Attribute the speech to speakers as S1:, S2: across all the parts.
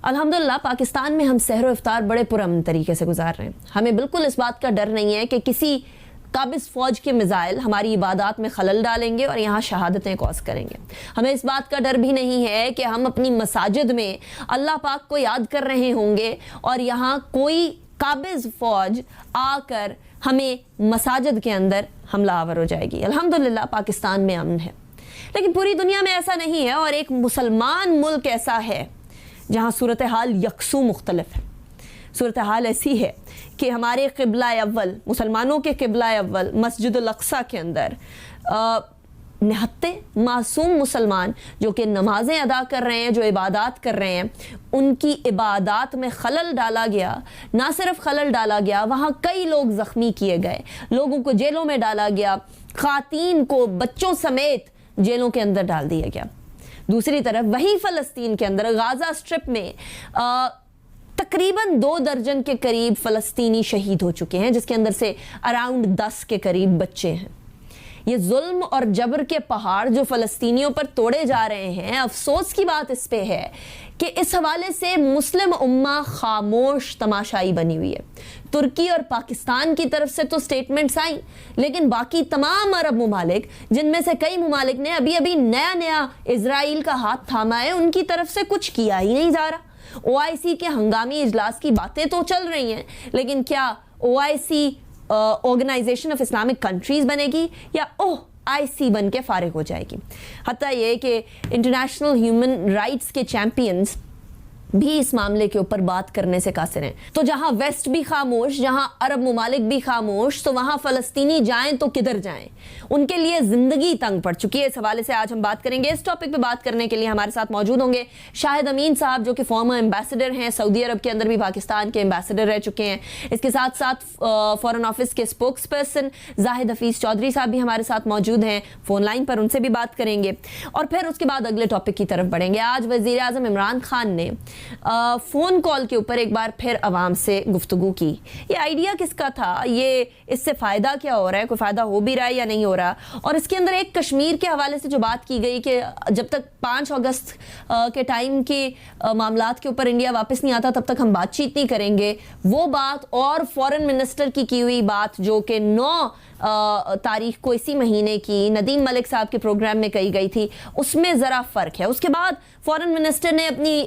S1: الحمدللہ پاکستان میں ہم سحر و افطار بڑے پرامن طریقے سے گزار رہے ہیں. ہمیں بالکل اس بات کا ڈر نہیں ہے کہ کسی قابض فوج کے میزائل ہماری عبادات میں خلل ڈالیں گے اور یہاں شہادتیں کوس کریں گے. ہمیں اس بات کا ڈر بھی نہیں ہے کہ ہم اپنی مساجد میں اللہ پاک کو یاد کر رہے ہوں گے اور یہاں کوئی قابض فوج آ کر ہمیں مساجد کے اندر حملہ آور ہو جائے گی. الحمدللہ پاکستان میں امن ہے، لیکن پوری دنیا میں ایسا نہیں ہے، اور ایک مسلمان ملک ایسا ہے جہاں صورتحال یکسو مختلف ہے. صورتحال ایسی ہے کہ ہمارے قبلہ اول، مسلمانوں کے قبلہ اول مسجد الاقصی کے اندر نہتے معصوم مسلمان جو کہ نمازیں ادا کر رہے ہیں، جو عبادات کر رہے ہیں، ان کی عبادات میں خلل ڈالا گیا. نہ صرف خلل ڈالا گیا، وہاں کئی لوگ زخمی کیے گئے، لوگوں کو جیلوں میں ڈالا گیا، خواتین کو بچوں سمیت جیلوں کے اندر ڈال دیا گیا. دوسری طرف وہی فلسطین کے اندر غازہ سٹرپ میں تقریباً 2 درجن کے قریب فلسطینی شہید ہو چکے ہیں، جس کے اندر سے اراؤنڈ 10 کے قریب بچے ہیں. یہ ظلم اور جبر کے پہاڑ جو فلسطینیوں پر توڑے جا رہے ہیں، افسوس کی بات اس پہ ہے کہ اس حوالے سے مسلم امہ خاموش تماشائی بنی ہوئی ہے. ترکی اور پاکستان کی طرف سے تو سٹیٹمنٹس آئیں، لیکن باقی تمام عرب ممالک، جن میں سے کئی ممالک نے ابھی نیا اسرائیل کا ہاتھ تھاما ہے، ان کی طرف سے کچھ کیا ہی نہیں جا رہا. OIC کے ہنگامی اجلاس کی باتیں تو چل رہی ہیں، لیکن کیا OIC organization of Islamic countries بنے گی یا OIC بن کے فارغ ہو جائے گی؟ حتیٰ یہ کہ انٹرنیشنل ہیومن رائٹس کے چیمپئنز بھی اس معاملے کے اوپر بات کرنے سے قاصر ہیں. تو جہاں ویسٹ بھی خاموش، جہاں عرب ممالک بھی خاموش، تو وہاں فلسطینی جائیں تو کدھر جائیں؟ ان کے لیے زندگی تنگ پڑ چکی ہے. اس حوالے سے آج ہم بات کریں گے. اس ٹاپک پہ بات کرنے کے لیے ہمارے ساتھ موجود ہوں گے شاہد امین صاحب، جو کہ فارمر ایمبیسڈر ہیں، سعودی عرب کے اندر بھی پاکستان کے ایمبیسڈر رہ چکے ہیں. اس کے ساتھ ساتھ فارن آفس کے اسپوکس پرسن زاہد حفیظ چودھری صاحب بھی ہمارے ساتھ موجود ہیں فون لائن پر، ان سے بھی بات کریں گے. اور پھر اس کے بعد اگلے ٹاپک کی طرف بڑھیں گے. آج وزیر اعظم عمران خان نے فون کال کے اوپر ایک بار پھر عوام سے گفتگو کی. یہ آئیڈیا کس کا تھا؟ یہ اس سے فائدہ کیا ہو رہا ہے؟ کوئی فائدہ ہو بھی رہا ہے یا نہیں ہو رہا؟ اور اس کے اندر ایک کشمیر کے حوالے سے جو بات کی گئی کہ جب تک 5 اگست کے ٹائم کے معاملات کے اوپر انڈیا واپس نہیں آتا تب تک ہم بات چیت نہیں کریں گے، وہ بات اور فورن منسٹر کی ہوئی بات جو کہ 9 تاریخ کو اسی مہینے کی ندیم ملک صاحب کے پروگرام میں کہی گئی تھی، اس میں ذرا فرق ہے. اس کے بعد فورن منسٹر نے اپنی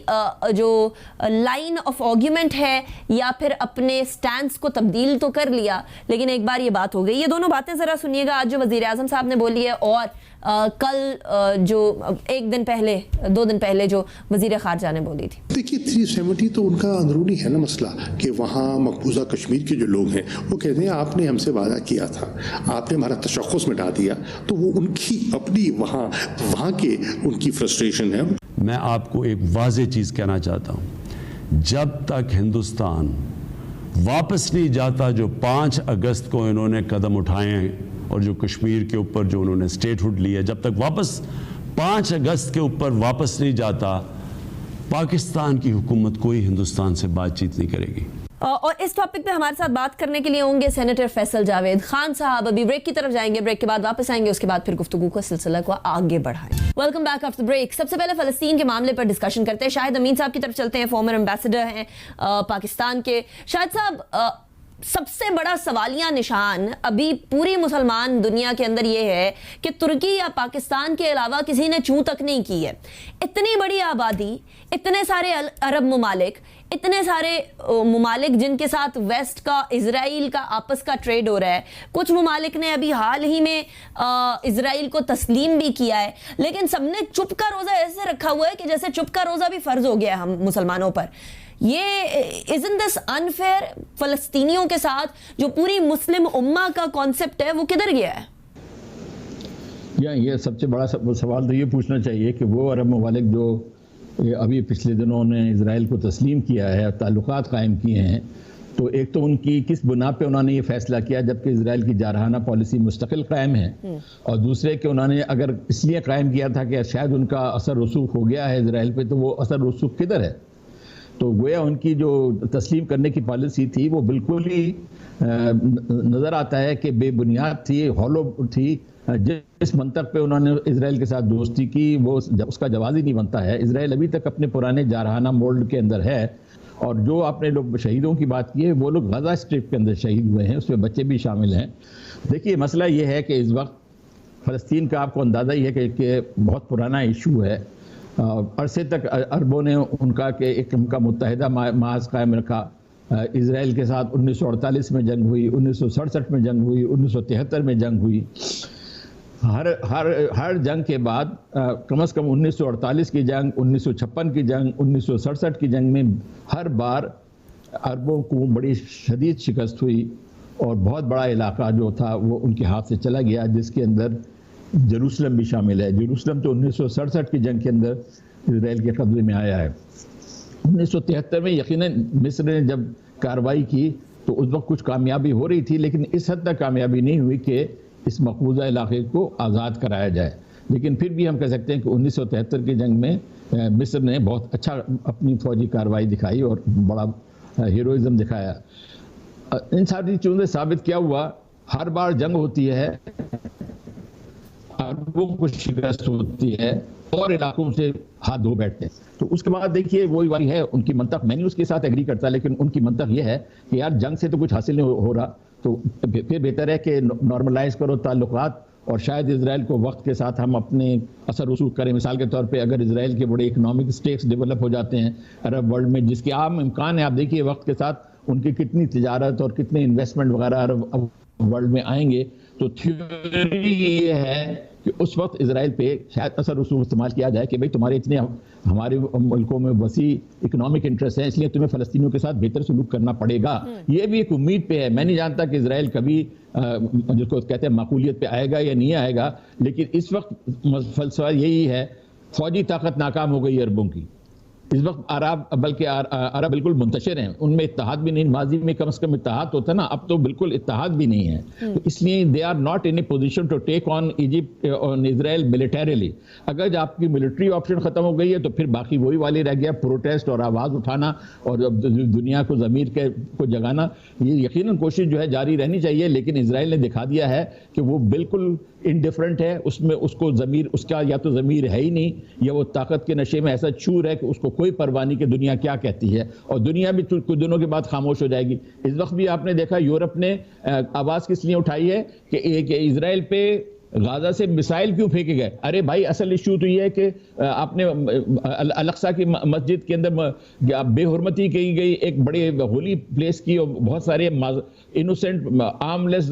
S1: جو لائن آف آرگیومنٹ ہے یا پھر اپنے سٹینس کو تبدیل تو کر لیا، لیکن ایک بار یہ بات ہو گئی. یہ دونوں باتیں ذرا سنیے گا آج جو وزیر اعظم صاحب نے بولی ہے، اور کل جو 1 دن پہلے 2 دن پہلے جو وزیر خارجہ نے بولی تھی.
S2: دیکھیے 370 تو ان کا اندرونی ہے نا مسئلہ، کہ وہاں مقبوضہ کشمیر کے جو لوگ ہیں وہ کہتے ہیں آپ نے ہم سے وعدہ کیا تھا، آپ نے ہمارا تشخص مٹا دیا. تو وہ ان کی اپنی وہاں کے ان کی فرسٹریشن ہے.
S3: میں آپ کو ایک واضح چیز کہنا چاہتا ہوں، جب تک ہندوستان واپس نہیں جاتا جو 5 اگست کو انہوں نے قدم اٹھائے ہیں اور جو کشمیر کے اوپر جو انہوں نے اسٹیٹ ہوڈ لی ہے، جب تک واپس 5 اگست کے اوپر واپس نہیں جاتا، پاکستان کی حکومت کوئی ہندوستان سے بات چیت نہیں کرے گی.
S1: اور اس ٹاپک پہ ہمارے ساتھ بات کرنے کے لیے ہوں گے سینیٹر فیصل جاوید خان صاحب. ابھی بریک کی طرف جائیں گے، بریک کے بعد واپس آئیں گے، اس کے بعد پھر گفتگو کا سلسلہ کو آگے بڑھائیں. Welcome back after break. سب سے پہلے فلسطین کے معاملے پر ڈسکشن کرتے ہیں. شاہد امین صاحب کی طرف چلتے ہیں، فارمر ایمبیسڈر ہیں پاکستان کے. شاہد صاحب، سب سے بڑا سوالیہ نشان ابھی پوری مسلمان دنیا کے اندر یہ ہے کہ ترکی یا پاکستان کے علاوہ کسی نے چوں تک نہیں کی ہے. اتنی بڑی آبادی، اتنے سارے عرب ممالک، اتنے سارے ممالک جن کے ساتھ ویسٹ کا، اسرائیل کا آپس کا ٹریڈ ہو رہا ہے. کچھ ممالک نے ابھی حال ہی میں اسرائیل کو تسلیم بھی کیا ہے، لیکن سب نے چپ کا روزہ ایسے رکھا ہوا ہے کہ جیسے چپ کا روزہ بھی فرض ہو گیا ہے ہم مسلمانوں پر. یہ isn't this unfair؟ فلسطینیوں کے ساتھ جو پوری مسلم امہ کا کانسیپٹ ہے وہ کدھر گیا ہے؟
S4: یہ سب سے بڑا سوال تو یہ پوچھنا چاہیے کہ وہ عرب ممالک جو ابھی پچھلے دنوں نے اسرائیل کو تسلیم کیا ہے اور تعلقات قائم کیے ہیں، تو ایک تو ان کی کس بنا پہ انہوں نے یہ فیصلہ کیا جبکہ اسرائیل کی جارحانہ پالیسی مستقل قائم ہے، اور دوسرے کہ انہوں نے اگر اس لیے قائم کیا تھا کہ شاید ان کا اثر رسوخ ہو گیا ہے اسرائیل پہ، تو وہ اثر رسوخ کدھر ہے؟ تو گویا ان کی جو تسلیم کرنے کی پالیسی تھی وہ بالکل ہی نظر آتا ہے کہ بے بنیاد تھی، ہالو تھی، جس منطق پہ انہوں نے اسرائیل کے ساتھ دوستی کی وہ اس کا جواز ہی نہیں بنتا ہے. اسرائیل ابھی تک اپنے پرانے جارحانہ مولڈ کے اندر ہے, اور جو آپ نے لوگ شہیدوں کی بات کی ہے وہ لوگ غزہ اسٹرپ کے اندر شہید ہوئے ہیں, اس میں بچے بھی شامل ہیں. دیکھیے مسئلہ یہ ہے کہ اس وقت فلسطین کا آپ کو اندازہ ہی ہے کہ بہت پرانا ایشو ہے. عرصے تک عربوں نے ان کا کہ ایک ان کا متحدہ محاذ قائم رکھا. اسرائیل کے ساتھ 1948 میں جنگ ہوئی, 1967 میں جنگ ہوئی, 1973 میں جنگ ہوئی. ہر جنگ کے بعد کم از کم 1948 کی جنگ, 1956 کی جنگ, 1967 کی جنگ میں ہر بار عربوں کو بڑی شدید شکست ہوئی, اور بہت بڑا علاقہ جو تھا وہ ان کے ہاتھ سے چلا گیا, جس کے اندر جروسلم بھی شامل ہے. جروسلم تو 1967 کی جنگ کے اندر اسرائیل کے قبضے میں آیا ہے. 1973 میں یقیناً مصر نے جب کارروائی کی تو اس وقت کچھ کامیابی ہو رہی تھی, لیکن اس حد تک کامیابی نہیں ہوئی کہ اس مقبوضہ علاقے کو آزاد کرایا جائے. لیکن پھر بھی ہم کہہ سکتے ہیں کہ 1973 کی جنگ میں مصر نے بہت اچھا اپنی فوجی کارروائی دکھائی اور بڑا ہیروئزم دکھایا. ان ساری چیزوں سے ثابت کیا ہوا, ہر بار جنگ ہوتی ہے, عربوں کو شکست ہوتی ہے اور علاقوں سے ہاتھ دھو بیٹھتے ہیں. تو اس کے بعد دیکھیے وہی والی ہے ان کی منطق. میں نہیں اس کے ساتھ ایگری کرتا, لیکن ان کی منطق یہ ہے کہ یار جنگ سے تو کچھ حاصل نہیں ہو رہا, تو پھر بہتر ہے کہ نارملائز کرو تعلقات, اور شاید اسرائیل کو وقت کے ساتھ ہم اپنے اثر رسوخ کریں. مثال کے طور پہ اگر اسرائیل کے بڑے اکنامک سٹیکس ڈیولپ ہو جاتے ہیں عرب ورلڈ میں, جس کے عام امکان ہے, آپ دیکھیے وقت کے ساتھ ان کی کتنی تجارت اور کتنے انویسٹمنٹ وغیرہ عرب ورلڈ میں آئیں گے, تو تھیوری یہ ہے کہ اس وقت اسرائیل پہ شاید اثر رسوخ استعمال کیا جائے کہ بھئی تمہارے اتنے ہمارے ملکوں میں وسیع اکنامک انٹرسٹ ہیں, اس لیے تمہیں فلسطینیوں کے ساتھ بہتر سلوک کرنا پڑے گا. یہ بھی ایک امید پہ ہے. میں نہیں جانتا کہ اسرائیل کبھی جس کو کہتے ہیں معقولیت پہ آئے گا یا نہیں آئے گا, لیکن اس وقت فلسفہ یہی ہے, فوجی طاقت ناکام ہو گئی عربوں کی. اس وقت بلکہ عرب بالکل منتشر ہیں, ان میں اتحاد بھی نہیں. ماضی میں کم از کم اتحاد ہوتا نا, اب تو بالکل اتحاد بھی نہیں ہے. تو اس لیے they are not in a position to take on Egypt on Israel militarily. اگر آپ کی ملٹری آپشن ختم ہو گئی ہے تو پھر باقی وہی والی رہ گیا, پروٹیسٹ اور آواز اٹھانا اور دنیا کو ضمیر کو جگانا. یہ یقیناً کوشش جو ہے جاری رہنی چاہیے, لیکن اسرائیل نے دکھا دیا ہے کہ وہ بالکل انڈیفرنٹ ہے. اس میں اس کو ضمیر, اس کا یا تو ضمیر ہے ہی نہیں, یا وہ طاقت کے نشے میں ایسا چور ہے کہ اس کو کوئی پرواہ نہیں کہ دنیا کیا کہتی ہے, اور دنیا بھی کچھ دنوں کے بعد خاموش ہو جائے گی. اس وقت بھی آپ نے دیکھا یورپ نے آواز کس لیے اٹھائی ہے کہ اسرائیل پہ غازہ سے میسائل کیوں پھینکے گئے. ارے بھائی اصل ایشو تو یہ ہے کہ آپ نے الاقصی کی مسجد کے اندر بے حرمتی کی گئی, ایک بڑے ہولی پلیس کی, اور بہت سارے انوسینٹ آرم لیس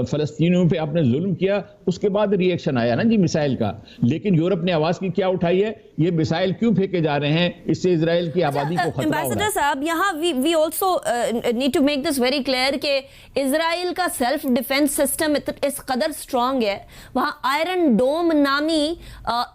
S4: فلسطینیوں پہ آپ نے ظلم کیا. اس کے بعد ری ایکشن آیا نا جی میسائل کا. لیکن یورپ نے آواز کی کیا اٹھائی ہے, یہ میسائل کیوں پھینکے جا رہے ہیں, اس سے اسرائیل کی آبادی کو خطرہ ہو رہا ہے.
S1: ایمبیسڈر صاحب, یہاں we also need to make this very clear کہ اسرائیل کا سیلف ڈیفense سسٹم اس قدر اسٹرانگ ہے. وہاں آئرن ڈوم نامی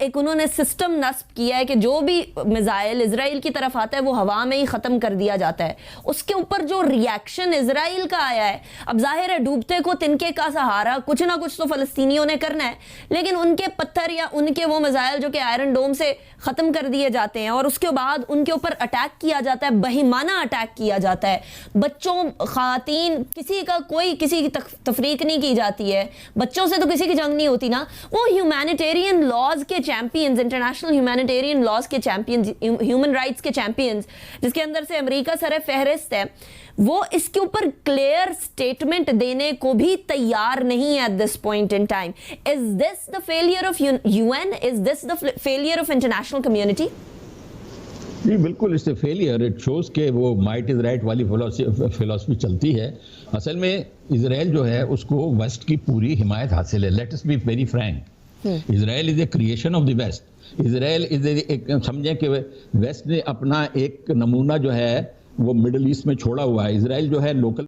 S1: ایک انہوں نے سسٹم نصب کیا ہے کہ جو بھی میزائل اسرائیل کی طرف آتا ہے وہ ہوا میں ہی ختم کر دیا جاتا ہے. اس کے اوپر جو ریاکشن اسرائیل کا آیا ہے, اب ظاہر ہے ڈوبتے کو تنکے کا سہارا, کچھ نہ کچھ تو فلسطینیوں نے کرنا ہے, لیکن ان کے پتھر یا ان کے وہ میزائل جو کہ آئرن ڈوم سے ختم کر دیے جاتے ہیں, اور اس کے بعد ان کے اوپر اٹیک کیا جاتا ہے, بہیمانہ اٹیک کیا جاتا ہے. بچوں, خواتین, کسی کا کوئی کسی کی تفریق نہیں کی جاتی ہے. بچوں سے تو کسی کی جنگ نہیں ہوتی نا. وہ ہیومینیٹیرین لاز کے چیمپئنز, انٹرنیشنل ہیومینیٹیرین لاز کے چیمپئنز, ہیومن رائٹس کے چیمپئنز, جس کے اندر سے امریکہ سر فہرست ہے, وہ اس کے اوپر کلیئر سٹیٹمنٹ دینے کو بھی تیار نہیں ہے at this point in time. Is this the failure of UN? Is this the failure of international community?
S4: جی بالکل, اس سے فیلئر اٹ شوز کہ وہ مائٹ از رائٹ والی فلسفی چلتی ہے. اصل میں اسرائیل جو ہے اس کو ویسٹ کی پوری حمایت حاصل ہے. Let us be very frank, Israel is a creation of the west. Israel is a, سمجھیں کہ ویسٹ نے اپنا ایک نمونہ جو ہے وہ مڈل ایسٹ میں چھوڑا ہوا ہے. اسرائیل جو ہے لوکل